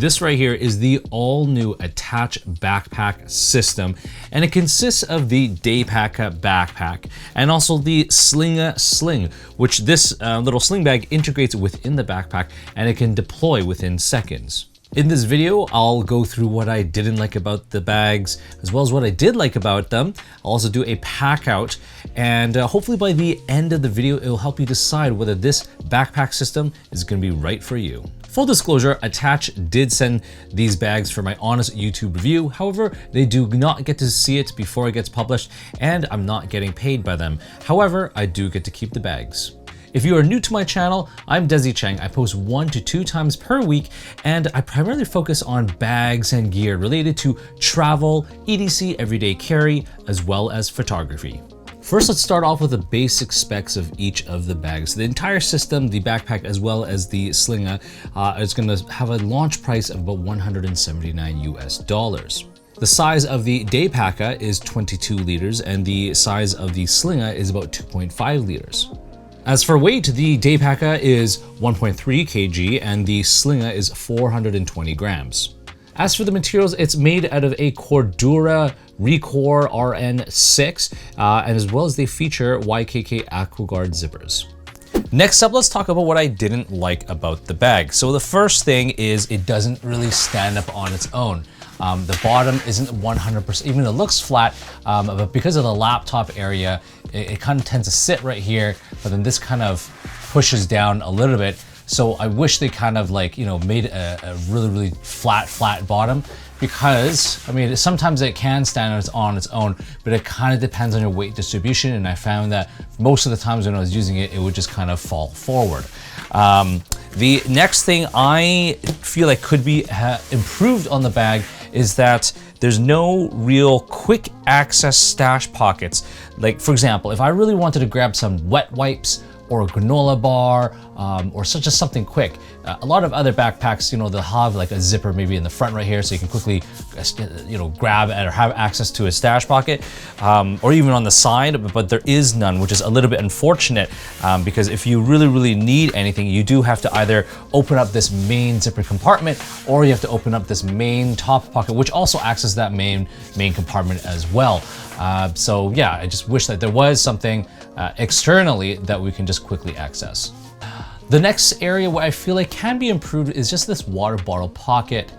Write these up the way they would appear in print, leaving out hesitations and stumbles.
This right here is the all-new A-Tach backpack system, and it consists of the Daypackah backpack and also the Slingah Sling, which this little sling bag integrates within the backpack and it can deploy within seconds. In this video, I'll go through what I didn't like about the bags, as well as what I did like about them. I'll also do a pack out, and hopefully by the end of the video, it'll help you decide whether this backpack system is gonna be right for you. Full disclosure, A-Tach did send these bags for my honest YouTube review. However, they do not get to see it before it gets published, and I'm not getting paid by them. However, I do get to keep the bags. If you are new to my channel, I'm Desy Cheng. I post 1 to 2 times per week, and I primarily focus on bags and gear related to travel, EDC, everyday carry, as well as photography. First, let's start off with the basic specs of each of the bags. The entire system, the backpack as well as the Slingah, is gonna have a launch price of about $179 US. The size of the Daypackah is 22 liters, and the size of the Slingah is about 2.5 liters. As for weight, the Daypackah is 1.3 kg and the Slingah is 420 grams. As for the materials, it's made out of a Cordura Recore RN6, and as well as they feature YKK AquaGuard zippers. Next up, let's talk about what I didn't like about the bag. So the first thing is it doesn't really stand up on its own. The bottom isn't 100%, even it looks flat, but because of the laptop area, it kind of tends to sit right here, but then this kind of pushes down a little bit. So I wish they kind of like, you know, made a really flat bottom, because I mean, sometimes it can stand on its own, but it kind of depends on your weight distribution. And I found that most of the times when I was using it, it would just kind of fall forward. The next thing I feel like could be improved on the bag is that there's no real quick access stash pockets. Like for example, if I really wanted to grab some wet wipes or a granola bar, or just something quick. A lot of other backpacks, you know, they'll have like a zipper maybe in the front right here, so you can quickly, you know, grab it or have access to a stash pocket, or even on the side, but there is none, which is a little bit unfortunate, because if you really need anything, you do have to either open up this main zipper compartment, or you have to open up this main top pocket, which also accesses that main compartment as well. So yeah, I just wish that there was something externally that we can just quickly access. The next area where I feel like can be improved is just this water bottle pocket.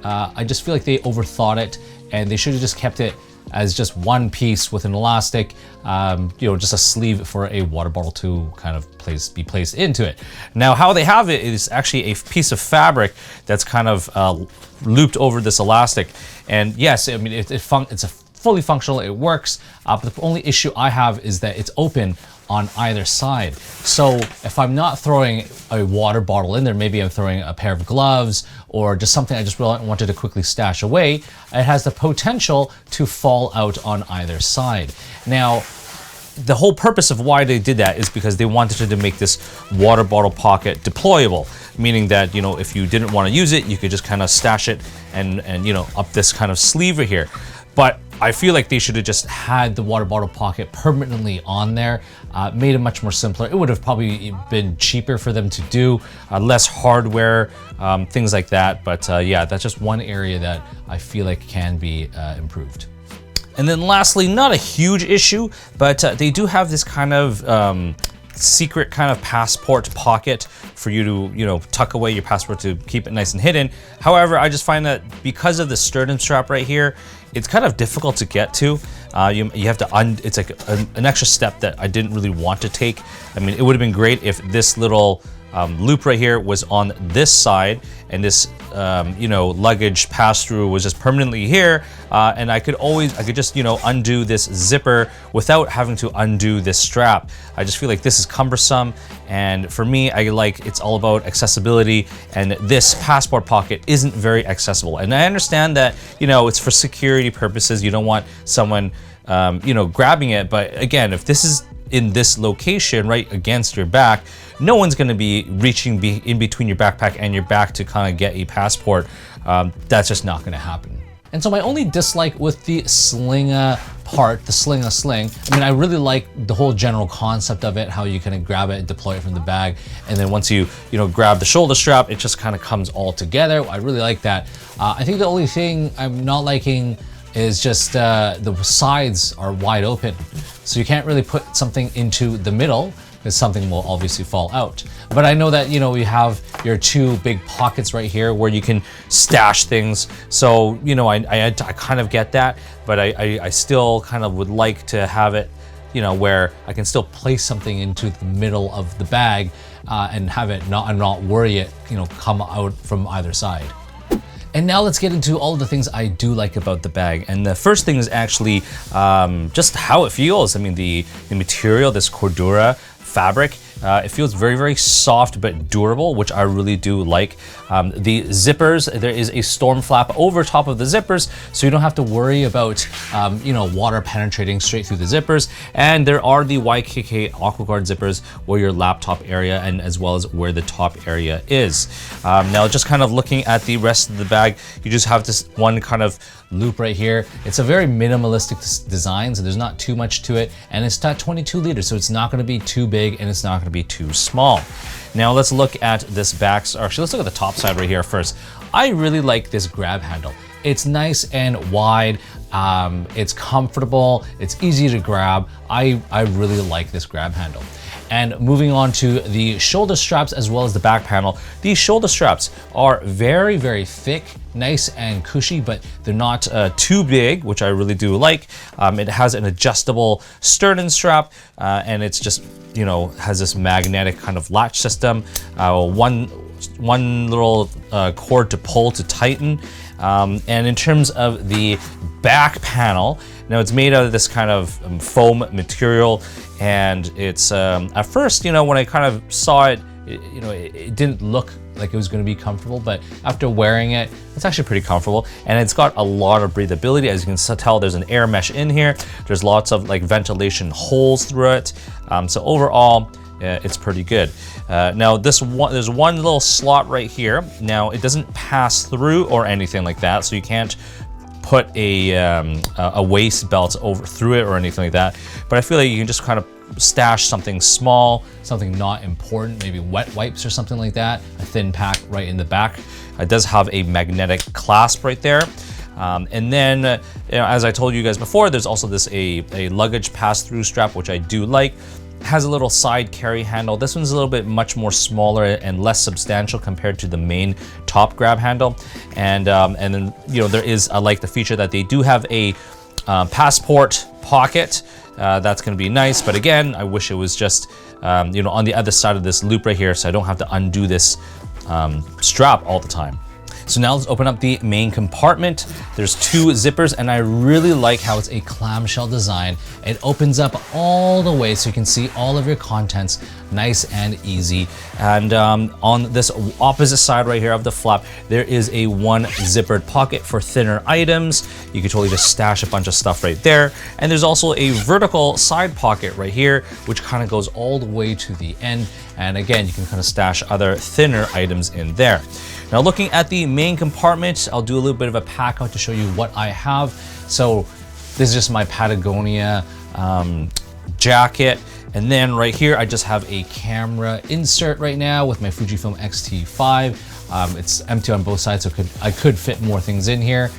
I just feel like they overthought it, and they should have just kept it as just one piece with an elastic, you know, just a sleeve for a water bottle to kind of be placed into it. Now, how they have it is actually a piece of fabric that's kind of looped over this elastic. And yes, I mean, it's a fully functional, it works, but the only issue I have is that it's open on either side. So if I'm not throwing a water bottle in there, maybe I'm throwing a pair of gloves or just something I just really wanted to quickly stash away, it has the potential to fall out on either side. Now, the whole purpose of why they did that is because they wanted to make this water bottle pocket deployable, meaning that, you know, if you didn't want to use it, you could just kind of stash it and you know, up this kind of sleeve right here. But I feel like they should have just had the water bottle pocket permanently on there, made it much more simpler. It would have probably been cheaper for them to do, less hardware, things like that. But yeah, that's just one area that I feel like can be improved. And then lastly, not a huge issue, but they do have this kind of secret kind of passport pocket for you to, you know, tuck away your passport to keep it nice and hidden. However, I just find that because of the sternum strap right here, it's kind of difficult to get to. You have to it's like an extra step that I didn't really want to take. I mean, it would have been great if this little loop right here was on this side, and this you know, luggage pass-through was just permanently here, and I could just, you know, undo this zipper without having to undo this strap. I just feel like this is cumbersome, and for me, it's all about accessibility, and this passport pocket isn't very accessible. And I understand that, you know, it's for security purposes, you don't want someone you know, grabbing it, but again, if this is in this location right against your back, no one's going to be reaching in between your backpack and your back to kind of get a passport. That's just not going to happen. And so my only dislike with the Slingah part, the Slingah Sling, I mean, I really like the whole general concept of it, how you kind of grab it and deploy it from the bag. And then once you grab the shoulder strap, it just kind of comes all together. I really like that. I think the only thing I'm not liking is just the sides are wide open. So you can't really put something into the middle because something will obviously fall out. But I know that, you have your two big pockets right here where you can stash things. So, I kind of get that, but I still kind of would like to have it, where I can still place something into the middle of the bag and have it not worry it, come out from either side. And now let's get into all of the things I do like about the bag. And the first thing is actually just how it feels. I mean, the material, this Cordura fabric, it feels very, very soft but durable, which I really do like. The zippers, there is a storm flap over top of the zippers, so you don't have to worry about water penetrating straight through the zippers. And there are the YKK AquaGuard zippers where your laptop area and as well as where the top area is. Now just kind of looking at the rest of the bag, you just have this one kind of loop right here. It's a very minimalistic design, so there's not too much to it, and it's at 22 liters, so it's not going to be too big and it's not going to be too small. Now let's look at this back, or actually let's look at the top side right here first. I really like this grab handle. It's nice and wide, it's comfortable, it's easy to grab. I really like this grab handle. And moving on to the shoulder straps as well as the back panel, these shoulder straps are very, very thick, nice and cushy, but they're not too big, which I really do like. It has an adjustable sternum strap, and it's just, has this magnetic kind of latch system. One little cord to pull to tighten. And in terms of the back panel, now it's made out of this kind of foam material, and it's at first, when I kind of saw it, it didn't look like it was going to be comfortable, but after wearing it, it's actually pretty comfortable, and it's got a lot of breathability. As you can tell, there's an air mesh in here. There's lots of ventilation holes through it. So overall, it's pretty good. Now there's one little slot right here. Now it doesn't pass through or anything like that, so you can't put a waist belt over through it or anything like that. But I feel like you can just kind of stash something small, something not important, maybe wet wipes or something like that, a thin pack right in the back. It does have a magnetic clasp right there. And then, as I told you guys before, there's also this a luggage pass-through strap, which I do like. It has a little side carry handle. This one's a little bit much more smaller and less substantial compared to the main top grab handle. And then, there is, I like the feature that they do have a passport pocket. That's going to be nice, but again, I wish it was just on the other side of this loop right here, so I don't have to undo this strap all the time. So now let's open up the main compartment. There's two zippers, and I really like how it's a clamshell design. It opens up all the way so you can see all of your contents nice and easy. And on this opposite side right here of the flap, there is a one zippered pocket for thinner items. You can totally just stash a bunch of stuff right there. And there's also a vertical side pocket right here, which kind of goes all the way to the end. And again, you can kind of stash other thinner items in there. Now looking at the main compartment, I'll do a little bit of a pack out to show you what I have. So this is just my Patagonia jacket. And then right here, I just have a camera insert right now with my Fujifilm X-T5. It's empty on both sides, so I could fit more things in here.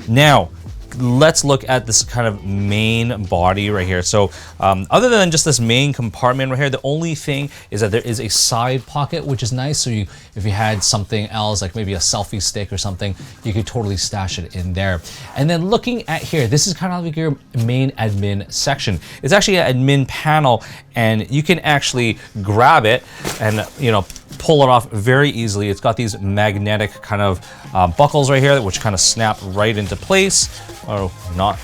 Now, let's look at this kind of main body right here. So other than just this main compartment right here, the only thing is that there is a side pocket, which is nice. So if you had something else, like maybe a selfie stick or something, you could totally stash it in there. And then looking at here, this is kind of like your main admin section. It's actually an admin panel, and you can actually grab it and pull it off very easily. It's got these magnetic kind of buckles right here, which kind of snap right into place. Oh, not.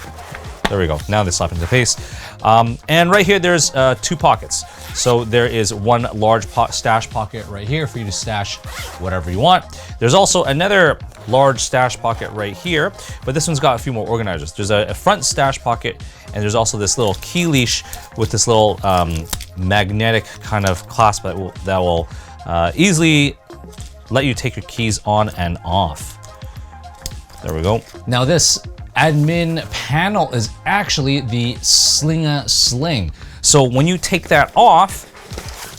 There we go. Now they slap into place. And right here, there's two pockets. So there is one large stash pocket right here for you to stash whatever you want. There's also another large stash pocket right here, but this one's got a few more organizers. There's a front stash pocket, and there's also this little key leash with this little magnetic kind of clasp that will easily let you take your keys on and off. There we go. Now this admin panel is actually the Slingah Sling. So when you take that off,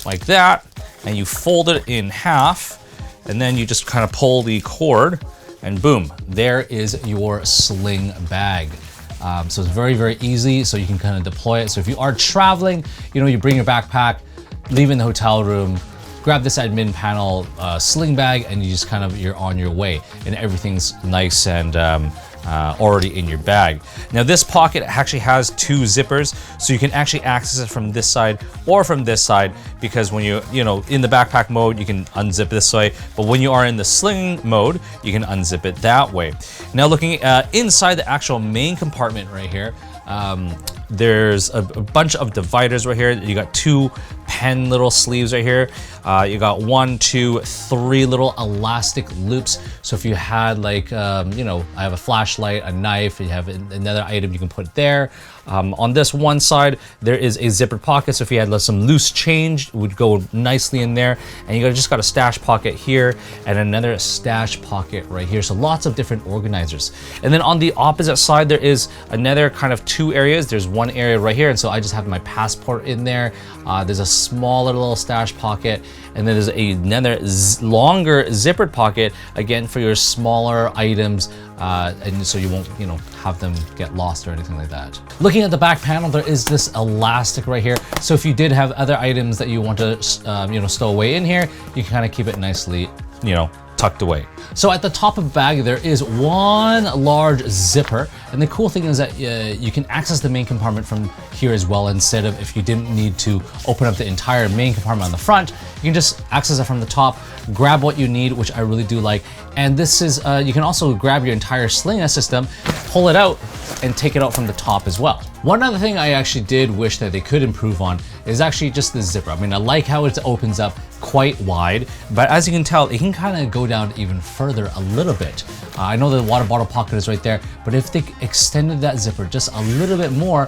like that, and you fold it in half, and then you just kind of pull the cord, and boom, there is your sling bag. So it's very, very easy, so you can kind of deploy it. So if you are traveling, you know, you bring your backpack, leave in the hotel room, grab this admin panel sling bag, and you just kind of, you're on your way, and everything's nice and already in your bag. Now this pocket actually has 2 zippers, so you can actually access it from this side or from this side, because when you know, in the backpack mode, you can unzip this way, but when you are in the sling mode, you can unzip it that way. Now looking inside the actual main compartment right here, there's a bunch of dividers right here. You got 2 pen little sleeves right here. You got 1, 2, 3 little elastic loops. So if you had like, you know, I have a flashlight, a knife, you have another item you can put there. On this one side, there is a zippered pocket. So if you had some loose change, it would go nicely in there. And you just got a stash pocket here and another stash pocket right here. So lots of different organizers. And then on the opposite side, there is another kind of 2 areas. There's one area right here. And so I just have my passport in there. There's a smaller little stash pocket. And then there's another longer zippered pocket, again, for your smaller items. And so you won't, you know, have them get lost or anything like that. Looking at the back panel, there is this elastic right here. So if you did have other items that you want to, you know, stow away in here, you can kind of keep it nicely, you know, tucked away. So at the top of the bag, there is one large zipper. And the cool thing is that you can access the main compartment from here as well, instead of if you didn't need to open up the entire main compartment on the front, you can just access it from the top, grab what you need, which I really do like. And this is, you can also grab your entire Slingah system, pull it out, and take it out from the top as well. One other thing I actually did wish that they could improve on is actually just the zipper. I mean, I like how it opens up quite wide, but as you can tell, it can kind of go down even further a little bit. I know the water bottle pocket is right there, but if they extended that zipper just a little bit more,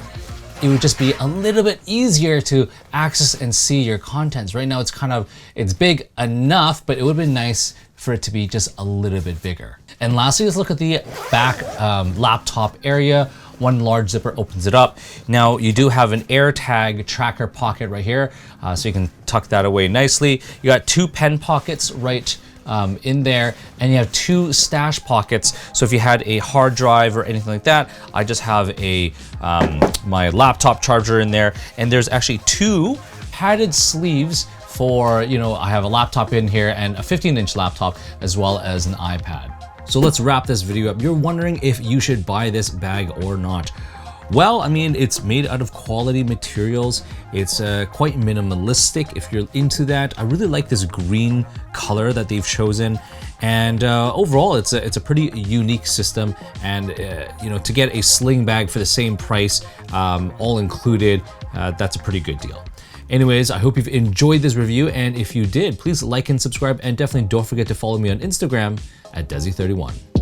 it would just be a little bit easier to access and see your contents. Right now it's kind of, it's big enough, but it would be nice for it to be just a little bit bigger. And lastly, let's look at the back laptop area. One large zipper opens it up. Now you do have an AirTag tracker pocket right here, so you can tuck that away nicely. You got 2 pen pockets right in there, and you have 2 stash pockets. So if you had a hard drive or anything like that, I just have a my laptop charger in there, and there's actually 2 padded sleeves for, you know, I have a laptop in here and a 15-inch laptop as well as an iPad. So let's wrap this video up. You're wondering if you should buy this bag or not. Well, I mean, it's made out of quality materials. It's quite minimalistic if you're into that. I really like this green color that they've chosen. And overall, it's a pretty unique system. And you know, to get a sling bag for the same price, all included, that's a pretty good deal. Anyways, I hope you've enjoyed this review. And if you did, please like and subscribe. And definitely don't forget to follow me on Instagram at Desy31.